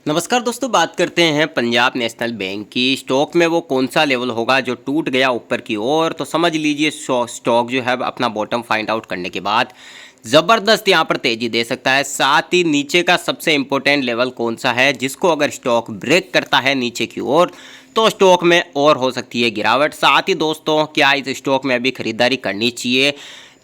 नमस्कार दोस्तों, बात करते हैं पंजाब नेशनल बैंक की। स्टॉक में वो कौन सा लेवल होगा जो टूट गया ऊपर की ओर। तो समझ लीजिए स्टॉक जो है अपना बॉटम फाइंड आउट करने के बाद ज़बरदस्त यहाँ पर तेजी दे सकता है। साथ ही नीचे का सबसे इम्पोर्टेंट लेवल कौन सा है जिसको अगर स्टॉक ब्रेक करता है नीचे की ओर तो स्टॉक में और हो सकती है गिरावट। साथ ही दोस्तों, क्या इस स्टॉक में अभी खरीदारी करनी चाहिए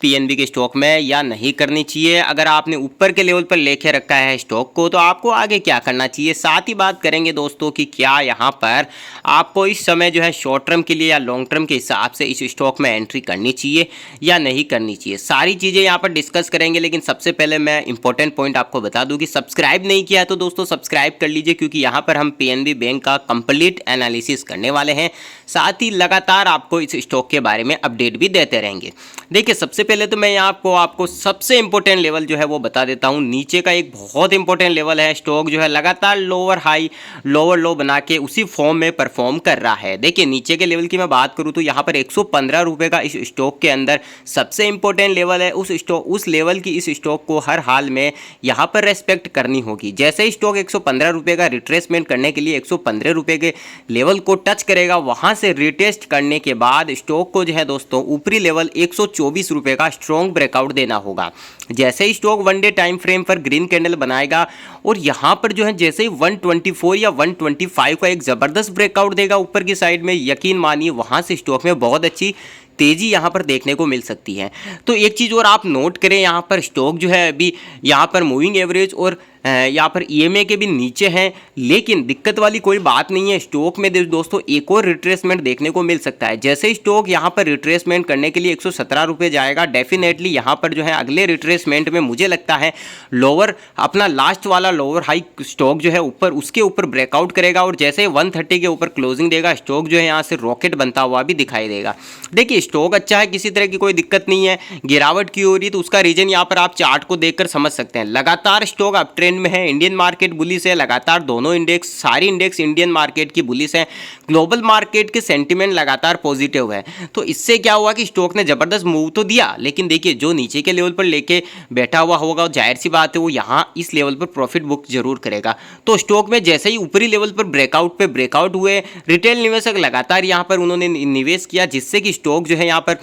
पीएनबी के स्टॉक में या नहीं करनी चाहिए। अगर आपने ऊपर के लेवल पर लेके रखा है स्टॉक को तो आपको आगे क्या करना चाहिए। साथ ही बात करेंगे दोस्तों कि क्या यहाँ पर आपको इस समय जो है शॉर्ट टर्म के लिए या लॉन्ग टर्म के हिसाब से इस स्टॉक में एंट्री करनी चाहिए या नहीं करनी चाहिए। सारी चीज़ें यहाँ पर डिस्कस करेंगे, लेकिन सबसे पहले मैं इंपॉर्टेंट पॉइंट आपको बता दूँ कि सब्सक्राइब नहीं किया है तो दोस्तों सब्सक्राइब कर लीजिए, क्योंकि यहाँ पर हम पीएनबी बैंक का कंप्लीट एनालिसिस करने वाले हैं। साथ ही लगातार आपको इस स्टॉक के बारे में अपडेट भी देते रहेंगे। देखिए, सबसे पहले तो मैं यहाँ आपको सबसे इंपॉर्टेंट लेवल जो है वो बता देता हूँ। नीचे का एक बहुत इंपॉर्टेंट लेवल है। स्टॉक जो है लगातार लोअर हाई लोअर लो बना के उसी फॉर्म में परफॉर्म कर रहा है। देखिए, नीचे के लेवल की मैं बात करूँ तो यहाँ पर 115 रुपये का इस स्टॉक के अंदर सबसे इंपॉर्टेंट लेवल है। उस लेवल की इस स्टॉक को हर हाल में यहाँ पर रेस्पेक्ट करनी होगी। जैसे ही स्टॉक 115 रुपये का रिट्रेसमेंट करने के लिए 115 रुपये के लेवल को टच करेगा, वहाँ से रिटेस्ट करने के बाद स्टॉक को जो है दोस्तों ऊपरी लेवल 124 रुपये का स्ट्रॉन्ग ब्रेकआउट देना होगा। जैसे ही stock one day time frame पर ग्रीन कैंडल बनाएगा और यहाँ पर जो है जैसे ही 124 या 125 का एक ज़बरदस्त ब्रेकआउट देगा ऊपर की साइड में, यकीन मानिए वहाँ से स्टॉक में बहुत अच्छी तेज़ी यहाँ पर देखने को मिल सकती है। तो एक चीज़ और आप नोट करें, यहाँ पर स्टॉक जो है अभी यहाँ पर मूविंग एवरेज और यहाँ पर ईएमए के भी नीचे हैं, लेकिन दिक्कत वाली कोई बात नहीं है। स्टॉक में दोस्तों एक और रिट्रेसमेंट देखने को मिल सकता है। जैसे स्टॉक यहाँ पर रिट्रेसमेंट करने के लिए 117 रुपये जाएगा, डेफिनेटली यहाँ पर जो है अगले रिट्रेसमेंट में मुझे लगता है लोअर अपना लास्ट वाला लोअर हाई स्टॉक जो है ऊपर उसके ऊपर ब्रेकआउट करेगा और जैसे 130 के ऊपर क्लोजिंग देगा स्टॉक जो है यहाँ से रॉकेट बनता हुआ भी दिखाई देगा। देखिए, स्टॉक अच्छा है, किसी तरह की कोई दिक्कत नहीं है। गिरावट की हो रही तो उसका रीजन यहाँ पर आप चार्ट को देखकर समझ सकते हैं। लगातार स्टॉक अप ट्रेंड में है, इंडियन मार्केट बुलिश है, लगातार दोनों इंडेक्स सारी इंडेक्स इंडियन मार्केट की बुलिश है। ग्लोबल मार्केट के सेंटीमेंट लगातार पॉजिटिव है। तो इससे क्या हुआ कि स्टॉक ने जबरदस्त मूव तो दिया, लेकिन देखिए जो नीचे के लेवल पर लेके बैठा हुआ होगा जाहिर सी बात है वो यहाँ इस लेवल पर प्रॉफिट बुक जरूर करेगा। तो स्टॉक में जैसे ही ऊपरी लेवल पर ब्रेकआउट हुए, रिटेल निवेशक लगातार यहाँ पर उन्होंने निवेश किया, जिससे कि स्टॉक जो है यहाँ पर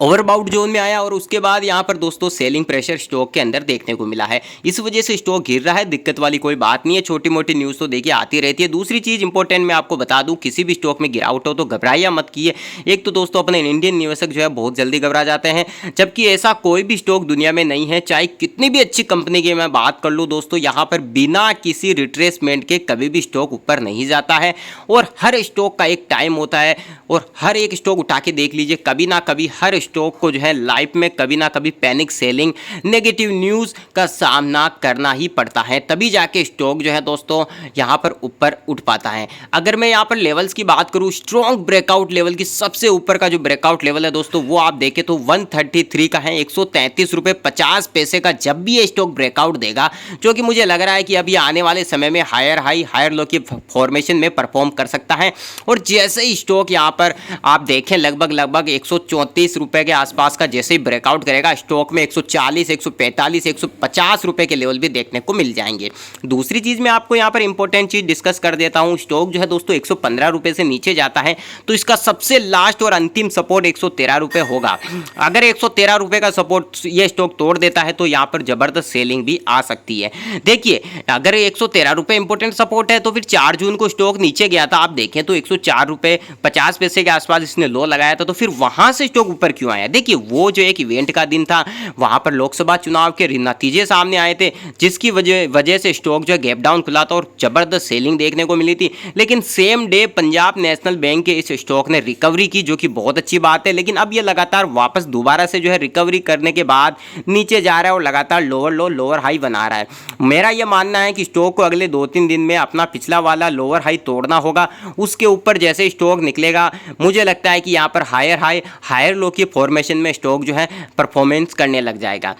ओवरबाउट जोन में आया और उसके बाद यहाँ पर दोस्तों सेलिंग प्रेशर स्टॉक के अंदर देखने को मिला है। इस वजह से स्टॉक गिर रहा है, दिक्कत वाली कोई बात नहीं है। छोटी मोटी न्यूज़ तो देखिए आती रहती है। दूसरी चीज़ इंपॉर्टेंट मैं आपको बता दूं, किसी भी स्टॉक में गिरावट हो तो घबराइए मत कीजिए। एक तो दोस्तों अपने इंडियन निवेशक जो है बहुत जल्दी घबरा जाते हैं, जबकि ऐसा कोई भी स्टॉक दुनिया में नहीं है, चाहे कितनी भी अच्छी कंपनी की मैं बात कर लूँ दोस्तों, यहाँ पर बिना किसी रिट्रेसमेंट के कभी भी स्टॉक ऊपर नहीं जाता है। और हर स्टॉक का एक टाइम होता है और हर एक स्टॉक उठा के देख लीजिए, कभी ना कभी हर स्टॉक को जो है लाइफ में कभी ना कभी पैनिक सेलिंग नेगेटिव न्यूज़ का सामना करना ही पड़ता है, तभी जाके स्टॉक जो है दोस्तों यहाँ पर ऊपर उठ पाता है। अगर मैं यहाँ पर लेवल्स की बात करूँ, स्ट्रॉन्ग ब्रेकआउट लेवल की सबसे ऊपर का जो ब्रेकआउट लेवल है दोस्तों वो आप देखें तो 133 का है, 133 रुपये 50 पैसे का जब भी ये स्टॉक ब्रेकआउट देगा, जो कि मुझे लग रहा है कि अभी आने वाले समय में हायर हाई हायर लो की फॉर्मेशन में परफॉर्म कर सकता है। और जैसे ही स्टॉक यहाँ पर आप देखें लगभग 134 रुपये के आसपास का जैसे ही ब्रेकआउट करेगा, स्टॉक में 140 145 150 रुपए के लेवल भी देखने को मिल जाएंगे। दूसरी चीज मैं आपको यहाँ पर इंपॉर्टेंट चीज डिस्कस कर देता हूँ। स्टॉक जो है दोस्तों 115 रुपए से नीचे जाता है तो इसका सबसे लास्ट और अंतिम सपोर्ट 113 रुपए होगा। अगर 113 रुपए का सपोर्ट ये स्टॉक तोड़ देता है तो यहाँ पर जबरदस्त सेलिंग भी आ सकती है। देखिए, अगर 113 रुपए इंपॉर्टेंट सपोर्ट है तो फिर 4 जून को स्टॉक नीचे गया था, आप देखें तो 104 रुपए 50 पैसे के आसपास इसने लो लगाया था, तो फिर वहां से स्टॉक ऊपर क्यों आया। देखिए, वो जो एक इवेंट का दिन था, वहां पर लोकसभा चुनाव के नतीजे सामने आए थे, जिसकी वजह से स्टॉक जो है गैप डाउन खुला था और जबरदस्त सेलिंग देखने को मिली थी। लेकिन same day Punjab national bank के इस स्टॉक ने रिकवरी की, जो कि बहुत अच्छी बात है। लेकिन अब ये लगातार वापस दोबारा से जो है रिकवरी करने के बाद नीचे जा रहा है और लगातार लोअर लो लोअर हाई बना रहा है। मेरा यह मानना है कि स्टॉक को अगले 2-3 दिन में अपना पिछला वाला लोअर हाई तोड़ना होगा। उसके ऊपर जैसे स्टॉक निकलेगा, मुझे लगता है कि यहाँ पर हायर हाई हायर लो की फॉर्मेशन में स्टॉक जो है परफॉर्मेंस करने लग जाएगा।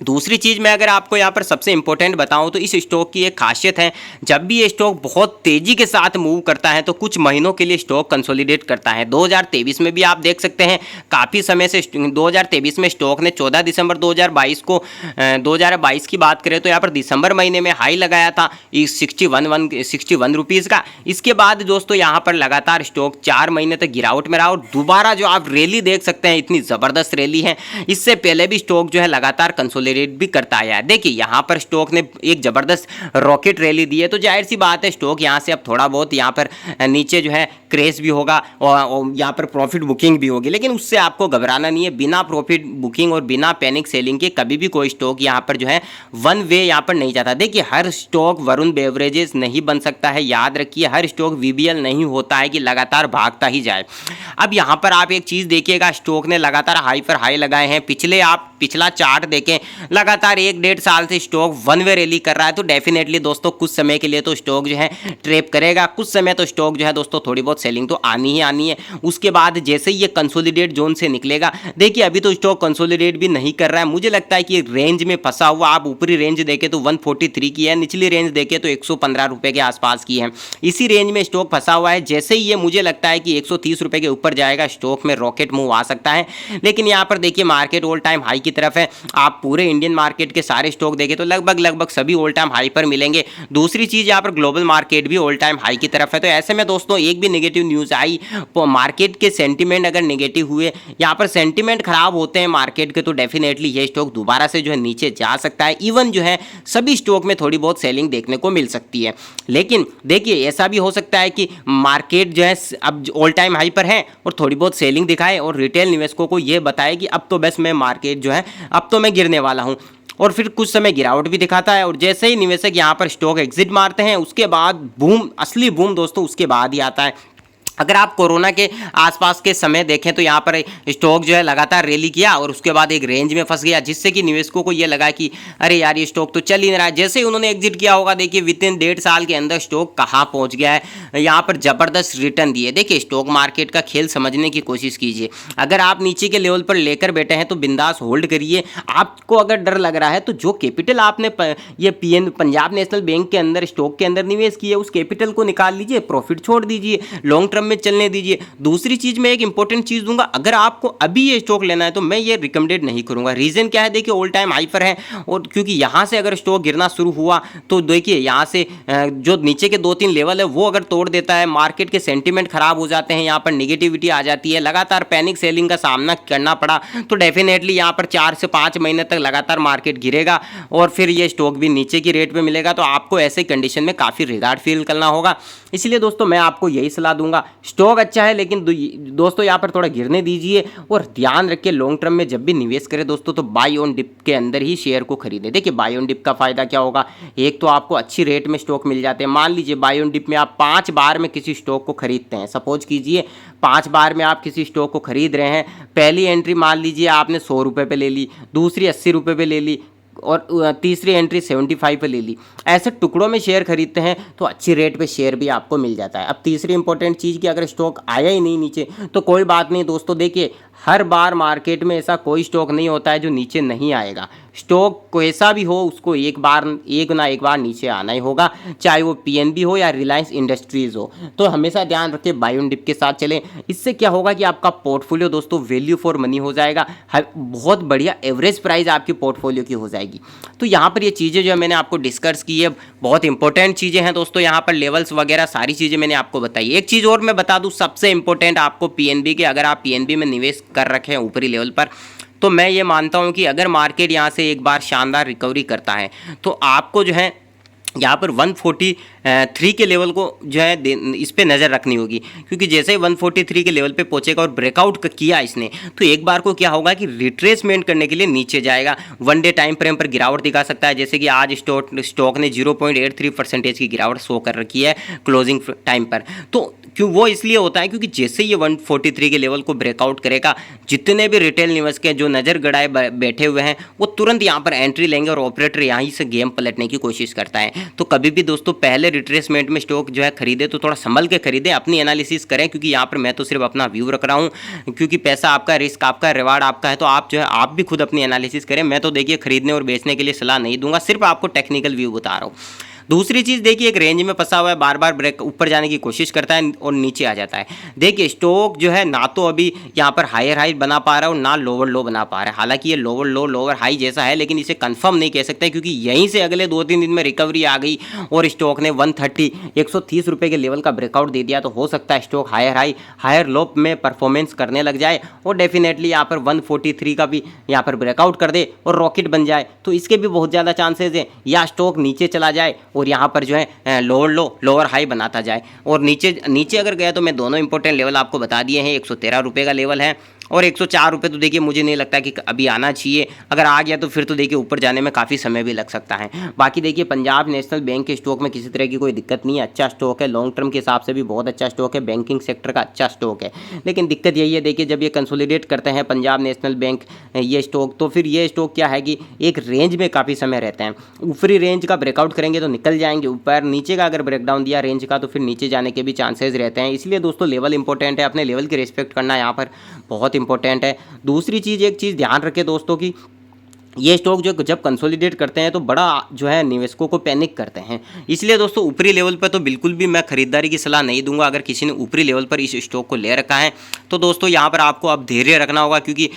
दूसरी चीज़ मैं अगर आपको यहाँ पर सबसे इंपॉर्टेंट बताऊँ तो इस स्टॉक की एक खासियत है, जब भी ये स्टॉक बहुत तेज़ी के साथ मूव करता है तो कुछ महीनों के लिए स्टॉक कंसोलिडेट करता है। 2023 में भी आप देख सकते हैं काफ़ी समय से 2023 में स्टॉक ने 14 दिसंबर 2022 को 2022 की बात करें तो यहाँ पर दिसंबर महीने में हाई लगाया था 61 रुपीज़ का। इसके बाद दोस्तों यहाँ पर लगातार स्टॉक 4 महीने तक गिरावट में रहा और दोबारा जो आप रैली देख सकते हैं इतनी ज़बरदस्त रैली है। इससे पहले भी स्टॉक जो है लगातार कंसोलिडेट भी करता आया है। देखिए यहाँ पर स्टॉक ने एक जबरदस्त रॉकेट रैली दी है, तो जाहिर सी बात है स्टॉक यहाँ से अब थोड़ा बहुत यहाँ पर नीचे जो है क्रेश भी होगा और यहाँ पर प्रॉफिट बुकिंग भी होगी, लेकिन उससे आपको घबराना नहीं है। बिना प्रॉफिट बुकिंग और बिना पैनिक सेलिंग के कभी भी कोई स्टॉक यहाँ पर जो है वन वे यहाँ पर नहीं जाता। देखिए हर स्टॉक वरुण बेवरेजेस नहीं बन सकता है, याद रखिए हर स्टॉक वीबीएल नहीं होता है कि लगातार भागता ही जाए। अब यहाँ पर आप एक चीज़ देखिएगा, स्टॉक ने लगातार हाई पर हाई लगाए हैं। पिछला चार्ट देखें, लगातार 1-1.5 साल से स्टॉक वन वे रैली कर रहा है, तो डेफिनेटली दोस्तों कुछ समय के लिए तो स्टॉक जो है ट्रैप करेगा, कुछ समय तो स्टॉक जो है दोस्तों थोड़ी बहुत सेलिंग तो आनी ही आनी है। उसके बाद जैसे ही ये कंसोलिडेट जोन से निकलेगा, देखिए अभी तो स्टॉक कंसोलिडेट भी नहीं कर रहा है, मुझे लगता है कि रेंज में फंसा हुआ। आप ऊपरी रेंज देखें तो 143 की है, निचली रेंज देखें तो 115 रुपये के आसपास की है। इसी रेंज में स्टॉक फंसा हुआ है। जैसे ही ये मुझे लगता है कि 130 रुपये के ऊपर जाएगा, स्टॉक में रॉकेट मूव आ सकता है। लेकिन यहाँ पर देखिए मार्केट ऑल टाइम हाई की तरफ है। आप पूरे इंडियन मार्केट के सारे स्टॉक देखें तो लगभग सभी ऑल टाइम हाई पर मिलेंगे। दूसरी चीज़ यहाँ पर ग्लोबल मार्केट भी ऑल टाइम हाई की तरफ है। तो ऐसे में दोस्तों एक भी नेगेटिव न्यूज़ आई, मार्केट के सेंटीमेंट अगर नेगेटिव हुए, यहाँ पर सेंटीमेंट खराब होते हैं मार्केट के, तो डेफिनेटली ये स्टॉक दोबारा से जो है नीचे जा सकता है। इवन जो है सभी स्टॉक में थोड़ी बहुत सेलिंग देखने को मिल सकती है। लेकिन देखिए ऐसा भी हो सकता है कि मार्केट जो है अब ऑल टाइम हाई पर है और थोड़ी बहुत सेलिंग दिखाए और रिटेल निवेशकों को ये बताए कि अब तो बस मैं मार्केट जो है अब तो मैं गिरने वाला हूँ, और फिर कुछ समय गिरावट भी दिखाता है। और जैसे ही निवेशक यहाँ पर स्टॉक एग्जिट मारते हैं, उसके बाद बूम, असली बूम दोस्तों उसके बाद ही आता है। अगर आप कोरोना के आसपास के समय देखें तो यहाँ पर स्टॉक जो है लगातार रैली किया और उसके बाद एक रेंज में फंस गया, जिससे कि निवेशकों को ये लगा कि अरे यार ये स्टॉक तो चल ही नहीं रहा है। जैसे ही उन्होंने एग्जिट किया होगा, देखिए विद इन 1.5 साल के अंदर स्टॉक कहाँ पहुँच गया है, यहाँ पर जबरदस्त रिटर्न दिए। देखिए स्टॉक मार्केट का खेल समझने की कोशिश कीजिए। अगर आप नीचे के लेवल पर लेकर बैठे हैं तो बिंदास होल्ड करिए। आपको अगर डर लग रहा है तो जो कैपिटल आपने ये पंजाब नेशनल बैंक के अंदर स्टॉक के अंदर निवेश किया, उस कैपिटल को निकाल लीजिए, प्रॉफिट छोड़ दीजिए, लॉन्ग टर्म में चलने दीजिए। दूसरी चीज मैं एक इंपॉर्टेंट चीज दूंगा, अगर आपको अभी ये स्टॉक लेना है तो मैं ये रिकमेंडेड नहीं करूंगा। रीजन क्या है, देखिए ऑल टाइम हाई पर है और क्योंकि यहां से अगर स्टॉक गिरना शुरू हुआ तो देखिए यहां से जो नीचे के 2-3 लेवल है वो अगर तोड़ देता है, मार्केट के सेंटीमेंट खराब हो जाते हैं, यहां पर निगेटिविटी आ जाती है, लगातार पैनिक सेलिंग का सामना करना पड़ा, तो डेफिनेटली यहां पर 4 से 5 महीने तक लगातार मार्केट गिरेगा और फिर ये स्टॉक भी नीचे की रेट पे मिलेगा। तो आपको ऐसे कंडीशन में काफ़ी रिगार्ड फील करना होगा। इसलिए दोस्तों मैं आपको यही सलाह दूंगा, स्टॉक अच्छा है लेकिन दोस्तों यहाँ पर थोड़ा गिरने दीजिए और ध्यान रखिए लॉन्ग टर्म में जब भी निवेश करें दोस्तों तो बाई ऑन डिप के अंदर ही शेयर को खरीदें। देखिए बाई ऑन डिप का फायदा क्या होगा, एक तो आपको अच्छी रेट में स्टॉक मिल जाते हैं। मान लीजिए बाई ऑन डिप में आप 5 बार में किसी स्टॉक को खरीदते हैं, सपोज कीजिए 5 बार में आप किसी स्टॉक को खरीद रहे हैं, पहली एंट्री मान लीजिए आपने 100 रुपये पे ले ली, दूसरी 80 रुपये पे ले ली और तीसरी एंट्री 75 पे ले ली। ऐसे टुकड़ों में शेयर खरीदते हैं तो अच्छी रेट पे शेयर भी आपको मिल जाता है। अब तीसरी इंपॉर्टेंट चीज़ कि अगर स्टॉक आया ही नहीं नीचे तो कोई बात नहीं दोस्तों, देखिए हर बार मार्केट में ऐसा कोई स्टॉक नहीं होता है जो नीचे नहीं आएगा। स्टॉक कैसा भी हो उसको एक ना एक बार नीचे आना ही होगा, चाहे वो पीएनबी हो या रिलायंस इंडस्ट्रीज़ हो। तो हमेशा ध्यान रखें बाय ऑन डिप के साथ चलें। इससे क्या होगा कि आपका पोर्टफोलियो दोस्तों वैल्यू फॉर मनी हो जाएगा, बहुत बढ़िया एवरेज प्राइस आपकी पोर्टफोलियो की हो जाएगी। तो यहाँ पर ये चीज़ें जो मैंने आपको डिस्कस की है बहुत इंपॉर्टेंट चीज़ें हैं दोस्तों। यहाँ पर लेवल्स वगैरह सारी चीज़ें मैंने आपको बताई। एक चीज़ और मैं बता दूँ सबसे इंपॉर्टेंट आपको पीएनबी के, अगर आप पीएनबी में निवेश कर रखे हैं ऊपरी लेवल पर, तो मैं ये मानता हूँ कि अगर मार्केट यहाँ से एक बार शानदार रिकवरी करता है तो आपको जो है यहाँ पर 143 के लेवल को जो है इस पे नज़र रखनी होगी, क्योंकि जैसे ही 143 के लेवल पे पहुँचेगा और ब्रेकआउट किया इसने तो एक बार को क्या होगा कि रिट्रेसमेंट करने के लिए नीचे जाएगा, वन डे टाइम फ्रेम पर गिरावट दिखा सकता है। जैसे कि आज स्टॉक ने 0.83% की गिरावट शो कर रखी है क्लोजिंग टाइम पर। तो क्यों वो इसलिए होता है क्योंकि जैसे ये 143 के लेवल को ब्रेकआउट करेगा, जितने भी रिटेल निवेशक हैं जो नज़र गड़ाए बैठे हुए हैं वो तुरंत यहाँ पर एंट्री लेंगे और ऑपरेटर यहाँ से गेम पलटने की कोशिश करता है। तो कभी भी दोस्तों पहले रिट्रेसमेंट में स्टॉक जो है खरीदे तो थोड़ा संभल के खरीदे, अपनी एनालिसिस करें, क्योंकि यहाँ पर मैं तो सिर्फ अपना व्यू रख रहा हूँ, क्योंकि पैसा आपका, रिस्क आपका, रिवार्ड आपका है, तो आप जो है आप भी खुद अपनी एनालिसिस करें। मैं तो देखिए खरीदने और बेचने के लिए सलाह नहीं दूंगा, सिर्फ आपको टेक्निकल व्यू बता रहा हूँ। दूसरी चीज़ देखिए, एक रेंज में फंसा हुआ है, बार बार ब्रेक ऊपर जाने की कोशिश करता है और नीचे आ जाता है। देखिए स्टॉक जो है ना तो अभी यहाँ पर हायर हाई बना पा रहा है और ना लोअर लो बना पा रहा है। हालांकि ये लोअर लो लोअर हाई जैसा है, लेकिन इसे कंफर्म नहीं कह सकते क्योंकि यहीं से अगले 2-3 दिन में रिकवरी आ गई और स्टॉक ने 130 रुपये के लेवल का ब्रेकआउट दे दिया, तो हो सकता है stock higher high higher low में परफॉर्मेंस करने लग जाए और डेफिनेटली यहाँ पर 143 का भी यहाँ पर ब्रेकआउट कर दे और रॉकेट बन जाए, तो इसके भी बहुत ज़्यादा चांसेस है। या स्टॉक नीचे चला जाए और यहाँ पर जो है लोअर लो लोअर हाई बनाता जाए, और नीचे नीचे अगर गया तो मैं दोनों इंपॉर्टेंट लेवल आपको बता दिए हैं। 113 रुपये का लेवल है और 104 रुपये तो देखिए मुझे नहीं लगता कि अभी आना चाहिए, अगर आ गया तो फिर तो देखिए ऊपर जाने में काफ़ी समय भी लग सकता है। बाकी देखिए पंजाब नेशनल बैंक के स्टॉक में किसी तरह की कोई दिक्कत नहीं है, अच्छा स्टॉक है, लॉन्ग टर्म के हिसाब से भी बहुत अच्छा स्टॉक है, बैंकिंग सेक्टर का अच्छा स्टॉक है। लेकिन दिक्कत यही है, देखिए जब ये कंसोलिडेट करते हैं पंजाब नेशनल बैंक ये स्टॉक, तो फिर ये स्टॉक क्या है कि एक रेंज में काफ़ी समय रहते हैं। ऊपरी रेंज का ब्रेकआउट करेंगे तो निकल जाएंगे ऊपर, नीचे का अगर ब्रेकडाउन दिया रेंज का तो फिर नीचे जाने के भी चांसेस रहते हैं। इसलिए दोस्तों लेवल इंपॉर्टेंट है, अपने लेवल की रिस्पेक्ट करना यहाँ पर बहुत इंपॉर्टेंट है। दूसरी चीज़, एक चीज़ ध्यान रखें दोस्तों की, ये स्टॉक जो जब कंसोलिडेट करते हैं तो बड़ा जो है निवेशकों को पैनिक करते हैं। इसलिए दोस्तों ऊपरी लेवल पर तो बिल्कुल भी मैं खरीदारी की सलाह नहीं दूंगा। अगर किसी ने ऊपरी लेवल पर इस स्टॉक को ले रखा है तो दोस्तों यहाँ पर आपको अब धैर्य रखना होगा, क्योंकि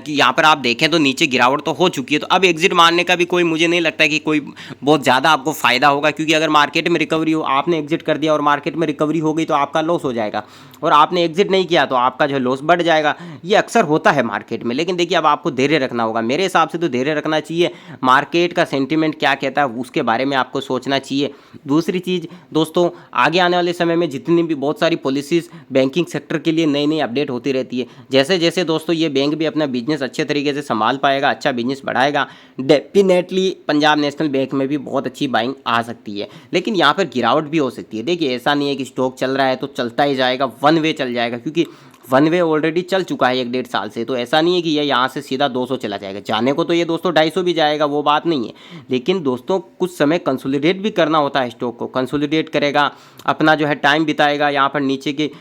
यहाँ पर आप देखें तो नीचे गिरावट तो हो चुकी है, तो अब एग्जिट मारने का भी कोई मुझे नहीं लगता कि कोई बहुत ज़्यादा आपको फ़ायदा होगा, क्योंकि अगर मार्केट में रिकवरी हो, आपने एग्जिट कर दिया और मार्केट में रिकवरी हो गई तो आपका लॉस हो जाएगा, और आपने एग्जिट नहीं किया तो आपका जो है लॉस बढ़ जाएगा। ये अक्सर होता है मार्केट में, लेकिन देखिए अब आपको धैर्य रखना होगा। मेरे हिसाब से तो धैर्य रखना चाहिए, मार्केट का सेंटीमेंट क्या कहता है उसके बारे में आपको सोचना चाहिए। दूसरी चीज़ दोस्तों, आगे आने वाले समय में जितनी भी बहुत सारी पॉलिसीज़ बैंकिंग सेक्टर के लिए नई नई अपडेट होती रहती है, जैसे जैसे दोस्तों ये बैंक भी अपना बिजनेस अच्छे तरीके से संभाल पाएगा, अच्छा बिजनेस बढ़ाएगा, डेफिनेटली पंजाब नेशनल बैंक में भी बहुत अच्छी बाइंग आ सकती है। लेकिन यहाँ पर गिरावट भी हो सकती है। देखिए ऐसा नहीं है कि स्टॉक चल रहा है तो चलता ही जाएगा, वन वे चल जाएगा, क्योंकि वन वे ऑलरेडी चल चुका है 1-1.5 साल से, तो ऐसा नहीं है कि ये यहाँ से सीधा 200 चला जाएगा। जाने को तो ये दोस्तों 250 भी जाएगा, वो बात नहीं है, लेकिन दोस्तों कुछ समय कंसोलिडेट भी करना होता है। स्टॉक को कंसोलिडेट करेगा, अपना जो है टाइम बिताएगा, यहाँ पर नीचे के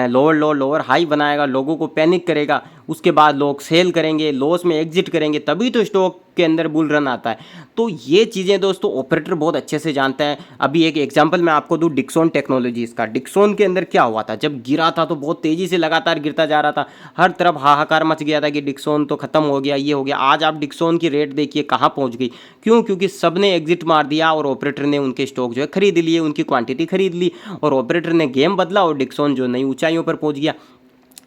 लोअर लो लोअर हाई बनाएगा, लोगों को पैनिक करेगा, उसके बाद लोग सेल करेंगे, लॉस में एग्जिट करेंगे, तभी तो स्टॉक के अंदर बुल रन आता है। तो ये चीज़ें दोस्तों ऑपरेटर बहुत अच्छे से जानते हैं। अभी एक एग्जांपल मैं आपको दूं डिक्सॉन टेक्नोलॉजीज का। डिक्सॉन के अंदर क्या हुआ था, जब गिरा था तो बहुत तेज़ी से लगातार गिरता जा रहा था, हर तरफ हाहाकार मच गया था कि डिक्सॉन तो खत्म हो गया, ये हो गया। आज आप डिक्सॉन की रेट देखिए कहाँ पहुँच गई, क्यों? क्योंकि सब ने एग्जिट मार दिया और ऑपरेटर ने उनके स्टॉक जो है खरीद लिए, उनकी क्वांटिटी खरीद ली और ऑपरेटर ने गेम बदला और डिक्सॉन जो नई ऊंचाइयों पर पहुँच गया।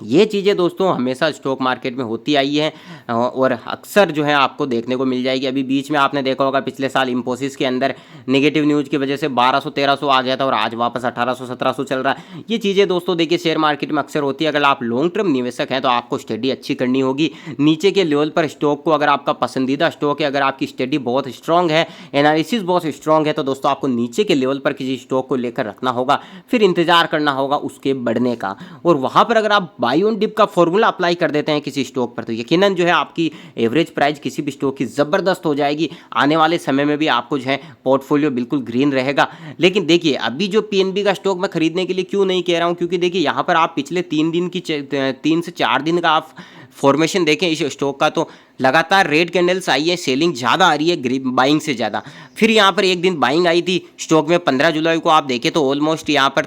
ये चीज़ें दोस्तों हमेशा स्टॉक मार्केट में होती आई हैं और अक्सर जो है आपको देखने को मिल जाएगी। अभी बीच में आपने देखा होगा पिछले साल इंफोसिस के अंदर नेगेटिव न्यूज़ की वजह से 1200-1300 आ गया था और आज वापस 1800-1700 चल रहा है। ये चीज़ें दोस्तों देखिए शेयर मार्केट में अक्सर होती है। अगर आप लॉन्ग टर्म निवेशक हैं तो आपको स्टडी अच्छी करनी होगी। नीचे के लेवल पर स्टॉक को, अगर आपका पसंदीदा स्टॉक है, अगर आपकी स्टडी बहुत स्ट्रॉन्ग है, एनालिसिस बहुत स्ट्रॉन्ग है, तो दोस्तों आपको नीचे के लेवल पर किसी स्टॉक को लेकर रखना होगा, फिर इंतजार करना होगा उसके बढ़ने का। और वहाँ पर अगर आप बाई ऑन डिप का फॉर्मूला अप्लाई कर देते हैं किसी स्टॉक पर तो यकीनन जो है आपकी एवरेज प्राइस किसी भी स्टॉक की ज़बरदस्त हो जाएगी। आने वाले समय में भी आपको जो है पोर्टफोलियो बिल्कुल ग्रीन रहेगा। लेकिन देखिए अभी जो पीएनबी का स्टॉक मैं खरीदने के लिए क्यों नहीं कह रहा हूँ, क्योंकि देखिए यहाँ पर आप पिछले 3 से 4 दिन का आप फॉर्मेशन देखें इस स्टॉक का, तो लगातार रेड कैंडल्स आई है, सेलिंग ज़्यादा आ रही है बाइंग से ज़्यादा। फिर यहाँ पर एक दिन बाइंग आई थी स्टॉक में, 15 जुलाई को आप देखें तो ऑलमोस्ट यहाँ पर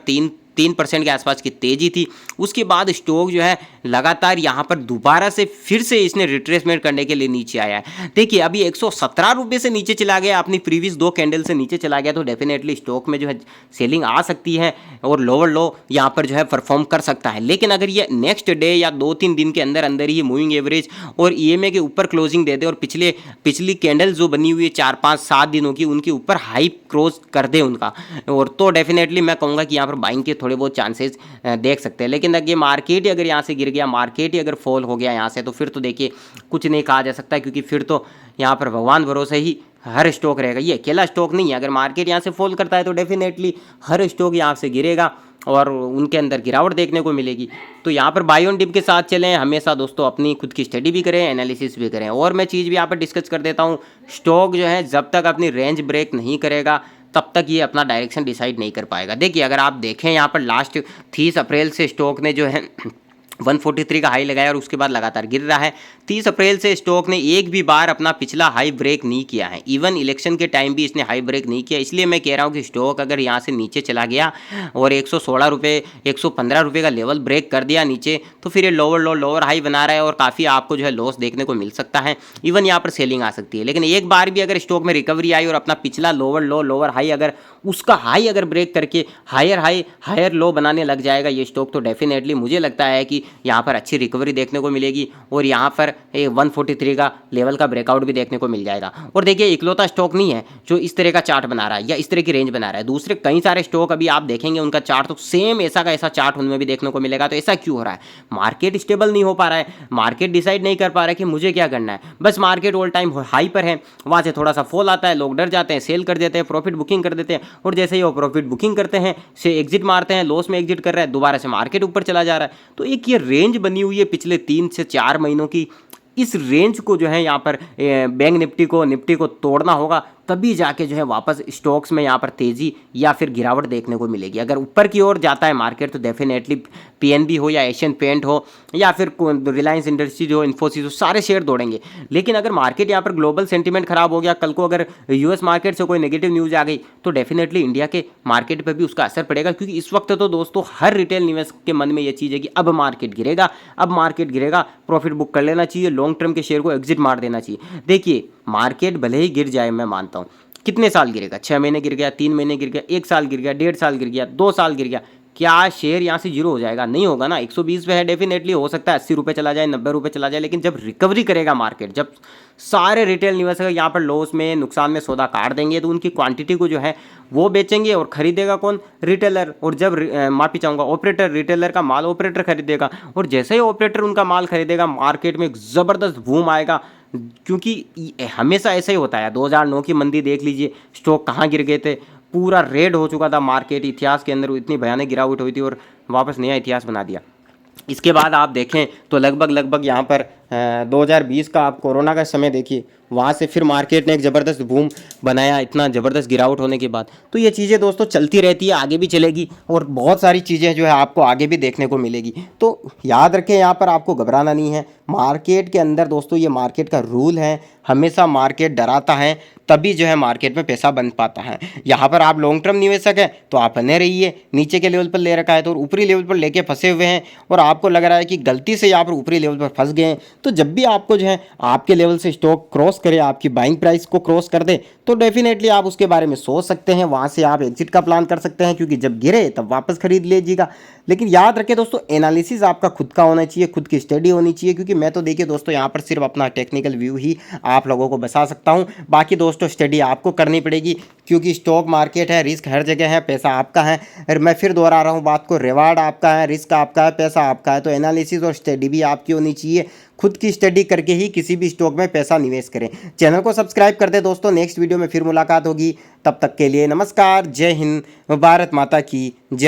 3% के आसपास की तेजी थी। उसके बाद स्टॉक जो है लगातार यहाँ पर दोबारा से फिर से इसने रिट्रेसमेंट करने के लिए नीचे आया है। देखिए अभी 117 रुपये से नीचे चला गया, अपनी प्रीवियस 2 कैंडल से नीचे चला गया, तो डेफिनेटली स्टॉक में जो है सेलिंग आ सकती है और लोअर लो यहाँ पर जो है परफॉर्म कर सकता है। लेकिन अगर ये नेक्स्ट डे या 2-3 दिन के अंदर अंदर ही मूविंग एवरेज और ईएमए के ऊपर क्लोजिंग दे दे और पिछली कैंडल जो बनी हुई है 4-5-7 दिनों की, उनके ऊपर हाई क्रॉस कर दे उनका, और तो डेफिनेटली मैं कहूँगा कि यहाँ पर बाइंग के थोड़े बहुत चांसेस देख सकते हैं। लेकिन अगर मार्केट ही अगर यहाँ से गिर गया, मार्केट ही अगर फॉल हो गया यहाँ से, तो फिर तो देखिए कुछ नहीं कहा जा सकता, क्योंकि फिर तो यहाँ पर भगवान भरोसे ही हर स्टॉक रहेगा, ये अकेला स्टॉक नहीं है। अगर मार्केट यहाँ से फॉल करता है तो डेफिनेटली हर स्टॉक यहाँ से गिरेगा और उनके अंदर गिरावट देखने को मिलेगी। तो यहाँ पर बाय ऑन डिप के साथ चलें, हमेशा दोस्तों अपनी खुद की स्टडी भी करें, एनालिसिस भी करें। और मैं चीज़ भी यहाँ पर डिस्कस कर देता हूँ, स्टॉक जो है जब तक अपनी रेंज ब्रेक नहीं करेगा तब तक ये अपना डायरेक्शन डिसाइड नहीं कर पाएगा। देखिए अगर आप देखें यहाँ पर लास्ट 30 अप्रैल से स्टॉक ने जो है 143 का हाई लगाया और उसके बाद लगातार गिर रहा है। 30 अप्रैल से स्टॉक ने एक भी बार अपना पिछला हाई ब्रेक नहीं किया है, इवन इलेक्शन के टाइम भी इसने हाई ब्रेक नहीं किया। इसलिए मैं कह रहा हूँ कि स्टॉक अगर यहाँ से नीचे चला गया और 116 रुपये 115 रुपये का लेवल ब्रेक कर दिया नीचे, तो फिर ये लोअर लो लोअर हाई बना रहा है और काफ़ी आपको जो है लॉस देखने को मिल सकता है। इवन यहाँ पर सेलिंग आ सकती है। लेकिन एक बार भी अगर स्टॉक में रिकवरी आई और अपना पिछला लोअर लो लोअर हाई अगर उसका हाई अगर ब्रेक करके हायर हाई हायर लो बनाने लग जाएगा ये स्टॉक, तो डेफिनेटली मुझे लगता है कि यहाँ पर अच्छी रिकवरी देखने को मिलेगी और यहाँ पर 143 का लेवल का ब्रेकआउट भी देखने को मिल जाएगा। और देखिए इकलौता स्टॉक नहीं है जो इस तरह का चार्ट बना रहा है या इस तरह की रेंज बना रहा है, दूसरे कई सारे स्टॉक अभी आप देखेंगे उनका चार्ट तो सेम ऐसा का ऐसा चार्ट उनमें भी देखने को मिलेगा। तो ऐसा क्यों हो रहा है? मार्केट स्टेबल नहीं हो पा रहा है, मार्केट डिसाइड नहीं कर पा रहा है कि मुझे क्या करना है। बस मार्केट ऑल टाइम हाई पर है, वहाँ से थोड़ा सा फॉल आता है, लोग डर जाते हैं, सेल कर देते हैं, प्रॉफिट बुकिंग कर देते हैं और जैसे ही वो प्रॉफिट बुकिंग करते हैं से एग्जिट मारते हैं, लॉस में एग्जिट कर रहा है, दोबारा से मार्केट ऊपर चला जा रहा है। तो एक ये रेंज बनी हुई है पिछले 3 से 4 महीनों की, इस रेंज को जो है यहाँ पर बैंक निफ्टी को तोड़ना होगा, तभी जाके जो है वापस स्टॉक्स में यहाँ पर तेज़ी या फिर गिरावट देखने को मिलेगी। अगर ऊपर की ओर जाता है मार्केट तो डेफिनेटली पीएनबी हो या एशियन पेंट हो या फिर रिलायंस इंडस्ट्रीज हो, इन्फोसिस हो, सारे शेयर दौड़ेंगे। लेकिन अगर मार्केट यहाँ पर ग्लोबल सेंटीमेंट खराब हो गया, कल को अगर यूएस मार्केट से कोई नेगेटिव न्यूज़ आ गई तो डेफिनेटली इंडिया के मार्केट पर भी उसका असर पड़ेगा। क्योंकि इस वक्त तो दोस्तों हर रिटेल निवेशक के मन में ये चीज़ है कि अब मार्केट गिरेगा, प्रॉफिट बुक कर लेना चाहिए, लॉन्ग टर्म के शेयर को एग्जिट मार देना चाहिए। देखिए मार्केट भले ही गिर जाए, मैं मानता हूँ, कितने साल गिरेगा? 6 महीने गिर गया, 3 महीने गिर गया, 1 साल गिर गया, 1.5 साल गिर गया, 2 साल गिर गया, क्या शेयर यहाँ से जीरो हो जाएगा? नहीं होगा ना। 120 पे है, डेफिनेटली हो सकता है 80 रुपये चला जाए, 90 रुपये चला जाए। लेकिन जब रिकवरी करेगा मार्केट, जब सारे रिटेल निवेशक यहाँ पर लॉस में नुकसान में सौदा काट देंगे तो उनकी क्वांटिटी को जो है वो बेचेंगे और खरीदेगा कौन? रिटेलर। और जब माफी चाहूँगा ऑपरेटर, रिटेलर का माल ऑपरेटर खरीदेगा और जैसे ही ऑपरेटर उनका माल खरीदेगा मार्केट में एक ज़बरदस्त बूम आएगा। क्योंकि हमेशा ऐसा ही होता है, 2009 की मंदी देख लीजिए, स्टॉक कहाँ गिर गए थे, पूरा रेड हो चुका था मार्केट, इतिहास के अंदर इतनी भयानक गिरावट हुई थी और वापस नया इतिहास बना दिया। इसके बाद आप देखें तो लगभग यहाँ पर 2020 का आप कोरोना का समय देखिए, वहाँ से फिर मार्केट ने एक ज़बरदस्त बूम बनाया, इतना ज़बरदस्त गिरावट होने के बाद। तो ये चीज़ें दोस्तों चलती रहती है, आगे भी चलेगी और बहुत सारी चीज़ें जो है आपको आगे भी देखने को मिलेगी। तो याद रखें यहाँ पर आपको घबराना नहीं है। मार्केट के अंदर दोस्तों ये मार्केट का रूल है, हमेशा मार्केट डराता है तभी जो है मार्केट में पैसा बन पाता है। यहाँ पर आप लॉन्ग टर्म निवेशक हैं तो आप बने रहिए, नीचे के लेवल पर ले रखा है तो ऊपरी लेवल पर लेके फंसे हुए हैं और आपको लग रहा है कि गलती से यहाँ पर ऊपरी लेवल पर फंस गए हैं। तो जब भी आपको जो है आपके लेवल से स्टॉक क्रॉस करे, आपकी बाइंग प्राइस को क्रॉस कर दे, तो डेफिनेटली आप उसके बारे में सोच सकते हैं, वहाँ से आप एग्जिट का प्लान कर सकते हैं। क्योंकि जब गिरे तब वापस खरीद लीजिएगा। लेकिन याद रखें दोस्तों, एनालिसिस आपका खुद का होना चाहिए, खुद की स्टडी होनी चाहिए। क्योंकि मैं तो देखिए दोस्तों यहाँ पर सिर्फ अपना टेक्निकल व्यू ही आप लोगों को बता सकता हूँ, बाकी दोस्तों स्टडी आपको करनी पड़ेगी। क्योंकि स्टॉक मार्केट है, रिस्क हर जगह है, पैसा आपका है। और मैं फिर दोहरा रहा हूँ बात को, रिवार्ड आपका है, रिस्क आपका है, पैसा आपका है। तो एनालिसिस और स्टडी भी आपकी होनी चाहिए। खुद की स्टडी करके ही किसी भी स्टॉक में पैसा निवेश करें। चैनल को सब्सक्राइब कर दे दोस्तों। नेक्स्ट वीडियो में फिर मुलाकात होगी, तब तक के लिए नमस्कार, जय हिंद, भारत माता की जय।